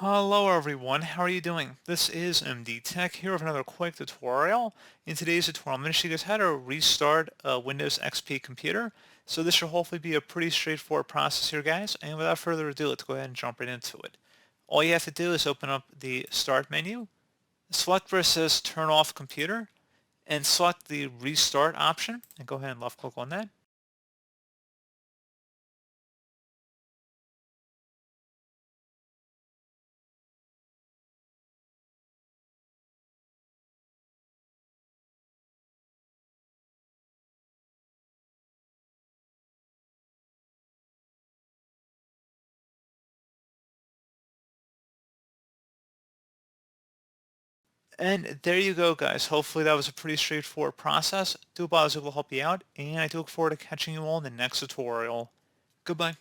Hello everyone, how are you doing? This is MD Tech here with another quick tutorial. In today's tutorial, I'm going to show you guys how to restart a Windows XP computer. So this should hopefully be a pretty straightforward process here, guys. And without further ado, let's go ahead and jump right into it. All you have to do is open up the Start menu, select where it says Turn Off Computer, and select the Restart option, and go ahead and left click on that. And there you go, guys. Hopefully that was a pretty straightforward process. Do hope I was able to help you out, and I do look forward to catching you all in the next tutorial. Goodbye.